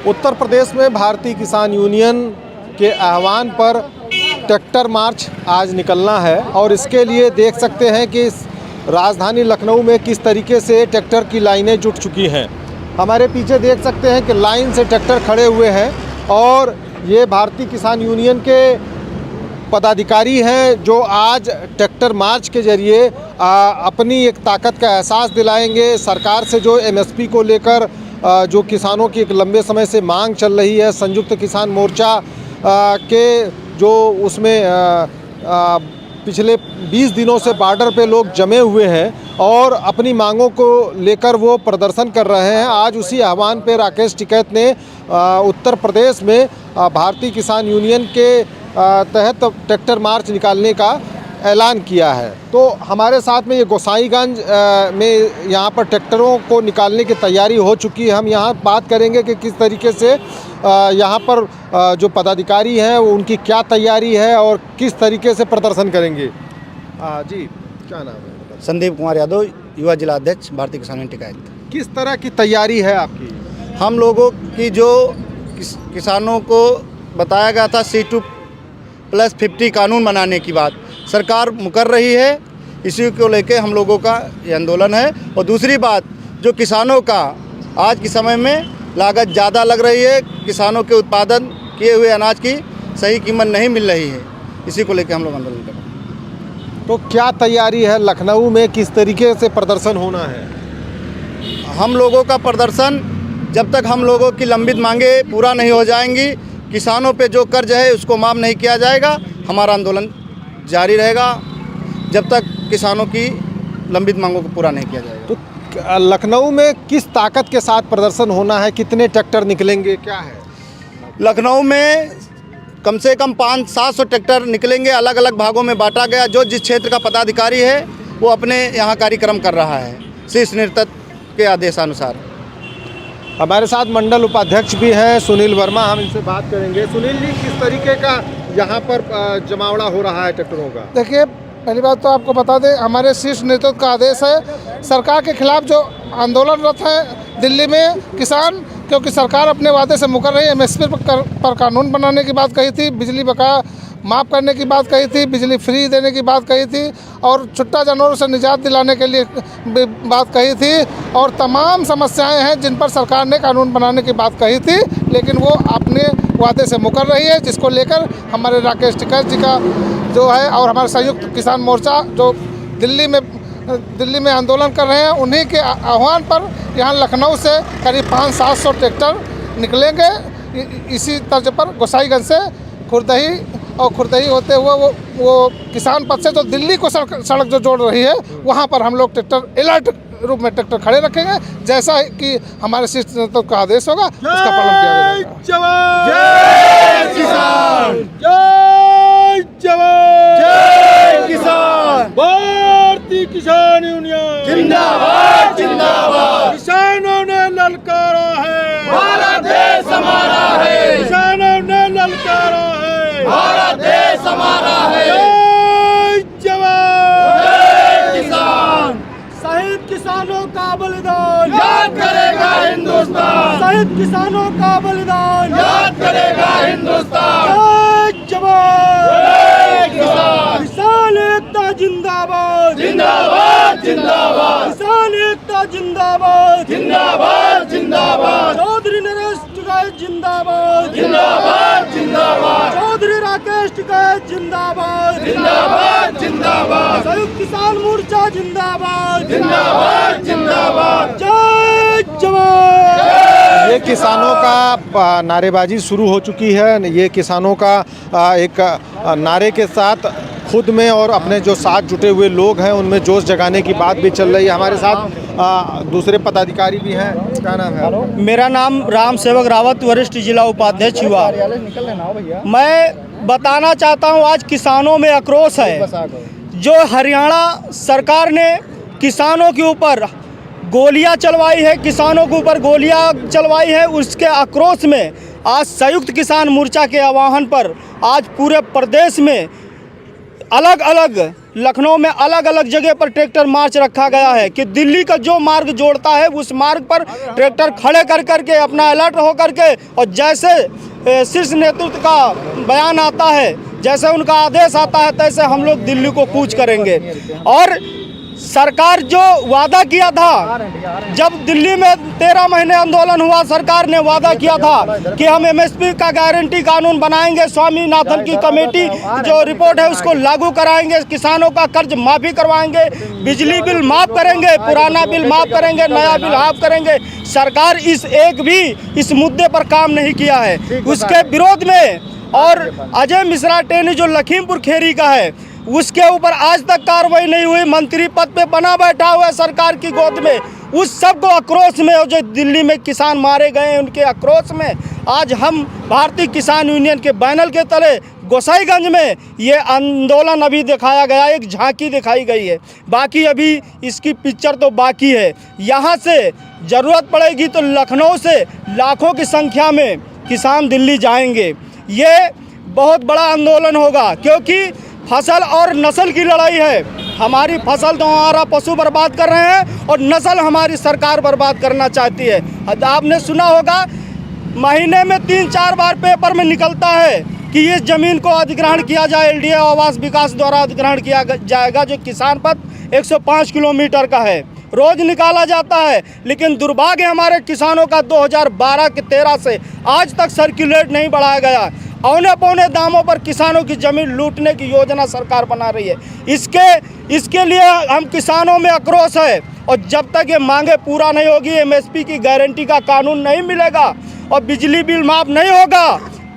उत्तर प्रदेश में भारतीय किसान यूनियन के आह्वान पर ट्रैक्टर मार्च आज निकलना है और इसके लिए देख सकते हैं कि राजधानी लखनऊ में किस तरीके से ट्रैक्टर की लाइनें जुट चुकी हैं। हमारे पीछे देख सकते हैं कि लाइन से ट्रैक्टर खड़े हुए हैं और ये भारतीय किसान यूनियन के पदाधिकारी हैं जो आज ट्रैक्टर मार्च के ज़रिए अपनी एक ताकत का एहसास दिलाएंगे। सरकार से जो एमएसपी को लेकर जो किसानों की एक लंबे समय से मांग चल रही है, संयुक्त किसान मोर्चा के जो उसमें पिछले 20 दिनों से बॉर्डर पे लोग जमे हुए हैं और अपनी मांगों को लेकर वो प्रदर्शन कर रहे हैं। आज उसी आह्वान पे राकेश टिकैत ने उत्तर प्रदेश में भारतीय किसान यूनियन के तहत ट्रैक्टर मार्च निकालने का ऐलान किया है। तो हमारे साथ में ये गोसाईगंज में यहाँ पर ट्रैक्टरों को निकालने की तैयारी हो चुकी है। हम यहाँ बात करेंगे कि किस तरीके से यहाँ पर जो पदाधिकारी हैं उनकी क्या तैयारी है और किस तरीके से प्रदर्शन करेंगे। जी, क्या नाम है? संदीप कुमार यादव, युवा जिला अध्यक्ष, भारतीय किसान यूनियन टिकैत। किस तरह की तैयारी है आपकी? हम लोगों की जो किसानों को बताया गया था C2+50 कानून बनाने की बात सरकार मुकर रही है, इसी को लेके हम लोगों का ये आंदोलन है। और दूसरी बात, जो किसानों का आज के समय में लागत ज़्यादा लग रही है, किसानों के उत्पादन किए हुए अनाज की सही कीमत नहीं मिल रही है, इसी को लेके हम लोग आंदोलन कर रहे हैं। तो क्या तैयारी है लखनऊ में, किस तरीके से प्रदर्शन होना है? हम लोगों का प्रदर्शन जब तक हम लोगों की लंबित मांगे पूरा नहीं हो जाएंगी, किसानों पे जो कर्ज है उसको माफ़ नहीं किया जाएगा, हमारा आंदोलन जारी रहेगा जब तक किसानों की लंबित मांगों को पूरा नहीं किया जाएगा। तो लखनऊ में किस ताकत के साथ प्रदर्शन होना है, कितने ट्रैक्टर निकलेंगे, क्या है? लखनऊ में कम से कम 500-700 ट्रैक्टर निकलेंगे, अलग अलग भागों में बांटा गया। जो जिस क्षेत्र का पदाधिकारी है वो अपने यहाँ कार्यक्रम कर रहा है शीर्ष नेतृत्व के आदेशानुसार। हमारे साथ मंडल उपाध्यक्ष भी हैं सुनील वर्मा, हम इनसे बात करेंगे। सुनील जी, किस तरीके का यहाँ पर जमावड़ा हो रहा है ट्रैक्टरों का? देखिए, पहली बात तो आपको बता दें, हमारे शीर्ष नेतृत्व का आदेश है। सरकार के खिलाफ जो आंदोलनरत है दिल्ली में किसान, क्योंकि सरकार अपने वादे से मुकर रही है। एमएसपी पर कानून बनाने की बात कही थी, बिजली बकाया माफ़ करने की बात कही थी, बिजली फ्री देने की बात कही थी और छुट्टा जानवरों से निजात दिलाने के लिए बात कही थी और तमाम समस्याएं हैं जिन पर सरकार ने कानून बनाने की बात कही थी, लेकिन वो अपने वादे से मुकर रही है, जिसको लेकर हमारे राकेश टिकैत जी का जो है और हमारा संयुक्त किसान मोर्चा जो दिल्ली में आंदोलन कर रहे हैं, उन्हीं के आह्वान पर यहाँ लखनऊ से करीब 500-700 ट्रैक्टर निकलेंगे। इसी तर्ज पर गोसाईगंज से खुर्दही और खुर्दही होते हुए वो किसान पथ से जो दिल्ली को सड़क जो जोड़ रही है, वहाँ पर हम लोग ट्रैक्टर अलर्ट रूप में ट्रैक्टर खड़े रखेंगे। जैसा कि हमारे शीर्ष नेतृत्व का आदेश होगा उसका पालन किया जाएगा। जय किसान, जय जवान, जय किसान, भारतीय किसान यूनियन जिंदाबाद जिंदाबाद। किसानों ने ललकारा है, भारत देश हमारा है, किसानों ने ललकारा है, भारत देश हमारा है। जय जवान, जय किसान, शहीद किसानों का बलिदान याद करेगा हिंदुस्तान, शहीद किसानों का बलिदान याद करेगा हिंदुस्तान। जय जवान, जय किसान, किसान एकता जिंदाबाद, जिंदाबाद जिंदाबाद, किसान एकता जिंदाबाद, जिंदाबाद जिंदाबाद, चौधरी नरेश टिकैत जिंदाबाद, जिंदाबाद जिंदाबाद, चौधरी राकेश टिकैत जिंदाबाद, जिंदाबाद जिंदाबाद, संयुक्त किसान मोर्चा जिंदाबाद, जिंदाबाद जिंदाबाद। जय जवान। ये किसानों का नारेबाजी शुरू हो चुकी है। ये किसानों का एक नारे के साथ खुद में और अपने जो साथ जुटे हुए लोग हैं उनमें जोश जगाने की बात भी चल रही है। हमारे साथ दूसरे पदाधिकारी भी हैं। क्या नाम है? मेरा नाम राम सेवक रावत, वरिष्ठ जिला उपाध्यक्ष युवा। मैं बताना चाहता हूं, आज किसानों में आक्रोश है। जो हरियाणा सरकार ने किसानों के ऊपर गोलियां चलवाई है, किसानों के ऊपर गोलियां चलवाई है, उसके आक्रोश में आज संयुक्त किसान मोर्चा के आह्वान पर आज पूरे प्रदेश में अलग अलग लखनऊ में अलग अलग जगह पर ट्रैक्टर मार्च रखा गया है कि दिल्ली का जो मार्ग जोड़ता है उस मार्ग पर ट्रैक्टर खड़े कर करके अपना अलर्ट हो करके, और जैसे शीर्ष नेतृत्व का बयान आता है, जैसे उनका आदेश आता है, तैसे हम लोग दिल्ली को कूच करेंगे। और सरकार जो वादा किया था, जब दिल्ली में 13 महीने आंदोलन हुआ, सरकार ने वादा किया था कि हम एमएसपी का गारंटी कानून बनाएंगे, स्वामीनाथन की कमेटी जो रिपोर्ट है उसको लागू कराएंगे, किसानों का कर्ज माफ़ी करवाएंगे, बिजली बिल माफ़ करेंगे, पुराना बिल माफ़ करेंगे, नया बिल माफ़ करेंगे। सरकार इस मुद्दे पर काम नहीं किया है। उसके विरोध में और अजय मिश्रा टेनी जो लखीमपुर खेरी का है, उसके ऊपर आज तक कार्रवाई नहीं हुई, मंत्री पद पे बना बैठा हुआ है सरकार की गोद में। उस सब को आक्रोश में, और जो दिल्ली में किसान मारे गए हैं उनके आक्रोश में, आज हम भारतीय किसान यूनियन के बैनर के तले गोसाईगंज में ये आंदोलन अभी दिखाया गया, एक झांकी दिखाई गई है। बाकी अभी इसकी पिक्चर तो बाकी है। यहाँ से ज़रूरत पड़ेगी तो लखनऊ से लाखों की संख्या में किसान दिल्ली जाएंगे। ये बहुत बड़ा आंदोलन होगा, क्योंकि फसल और नस्ल की लड़ाई है। हमारी फसल तो हमारा पशु बर्बाद कर रहे हैं और नस्ल हमारी सरकार बर्बाद करना चाहती है। आपने सुना होगा, महीने में 3-4 बार पेपर में निकलता है कि इस ज़मीन को अधिग्रहण किया जाए, एलडीए आवास विकास द्वारा अधिग्रहण किया जाएगा, जो किसान पथ 105 किलोमीटर का है, रोज़ निकाला जाता है। लेकिन दुर्भाग्य हमारे किसानों का 2012 के 13 से आज तक सर्कुलेट नहीं बढ़ाया गया। औने पौने दामों पर किसानों की ज़मीन लूटने की योजना सरकार बना रही है। इसके लिए हम किसानों में आक्रोश है, और जब तक ये मांगे पूरा नहीं होगी, एमएसपी की गारंटी का कानून नहीं मिलेगा और बिजली बिल माफ़ नहीं होगा,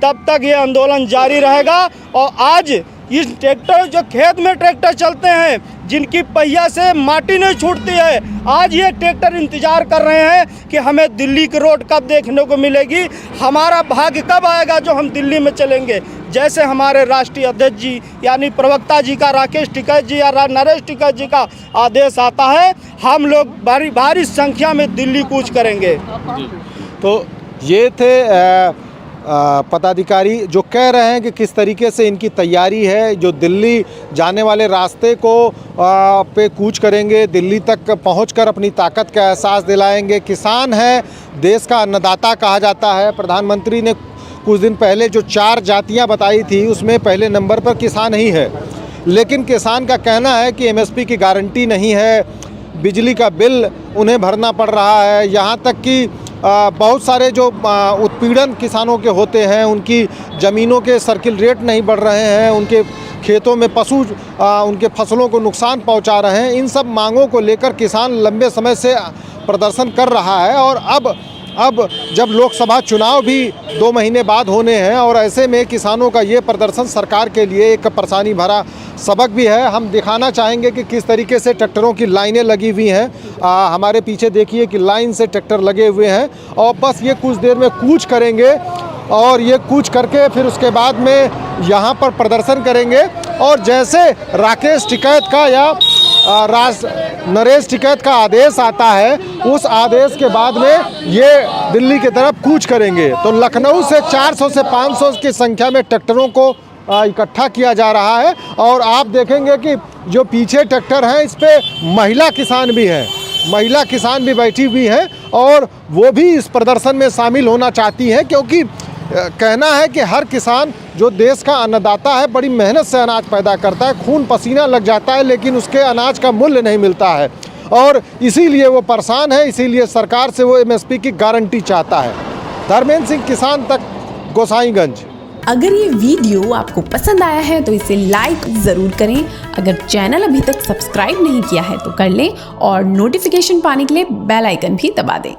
तब तक ये आंदोलन जारी रहेगा। और आज इस ट्रैक्टर, जो खेत में ट्रैक्टर चलते हैं, जिनकी पहिया से माटी नहीं छूटती है, आज ये ट्रैक्टर इंतजार कर रहे हैं कि हमें दिल्ली की रोड कब देखने को मिलेगी, हमारा भाग्य कब आएगा जो हम दिल्ली में चलेंगे। जैसे हमारे राष्ट्रीय अध्यक्ष जी यानी प्रवक्ता जी का, राकेश टिकैत जी या नरेश टिकैत जी का आदेश आता है, हम लोग भारी संख्या में दिल्ली कूच करेंगे। तो ये थे पदाधिकारी जो कह रहे हैं कि किस तरीके से इनकी तैयारी है, जो दिल्ली जाने वाले रास्ते को पे कूच करेंगे, दिल्ली तक पहुंचकर अपनी ताकत का एहसास दिलाएंगे। किसान है, देश का अन्नदाता कहा जाता है। प्रधानमंत्री ने कुछ दिन पहले जो 4 जातियां बताई थी, उसमें पहले नंबर पर किसान ही है। लेकिन किसान का कहना है कि एमएसपी की गारंटी नहीं है, बिजली का बिल उन्हें भरना पड़ रहा है, यहाँ तक कि बहुत सारे जो उत्पीड़न किसानों के होते हैं, उनकी ज़मीनों के सर्किल रेट नहीं बढ़ रहे हैं, उनके खेतों में पशु उनके फसलों को नुकसान पहुंचा रहे हैं। इन सब मांगों को लेकर किसान लंबे समय से प्रदर्शन कर रहा है। और अब जब लोकसभा चुनाव भी 2 महीने बाद होने हैं, और ऐसे में किसानों का ये प्रदर्शन सरकार के लिए एक परेशानी भरा सबक भी है। हम दिखाना चाहेंगे कि किस तरीके से ट्रैक्टरों की लाइनें लगी हुई हैं। हमारे पीछे देखिए कि लाइन से ट्रैक्टर लगे हुए हैं, और बस ये कुछ देर में कूच करेंगे, और ये कूच करके फिर उसके बाद में यहाँ पर प्रदर्शन करेंगे। और जैसे राकेश टिकैत का या नरेश टिकैत का आदेश आता है, उस आदेश के बाद में ये दिल्ली की तरफ कूच करेंगे। तो लखनऊ से 400 से 500 की संख्या में ट्रैक्टरों को इकट्ठा किया जा रहा है। और आप देखेंगे कि जो पीछे ट्रैक्टर हैं, इस पे महिला किसान भी हैं, महिला किसान भी बैठी हुई हैं, और वो भी इस प्रदर्शन में शामिल होना चाहती हैं, क्योंकि कहना है कि हर किसान जो देश का अन्नदाता है, बड़ी मेहनत से अनाज पैदा करता है, खून पसीना लग जाता है, लेकिन उसके अनाज का मूल्य नहीं मिलता है, और इसीलिए वो परेशान है। इसीलिए सरकार से वो एमएसपी की गारंटी चाहता है। धर्मेंद्र सिंह, किसान तक, गोसाईगंज। अगर ये वीडियो आपको पसंद आया है तो इसे लाइक ज़रूर करें। अगर चैनल अभी तक सब्सक्राइब नहीं किया है तो कर लें, और नोटिफिकेशन पाने के लिए बेल आइकन भी दबा दें।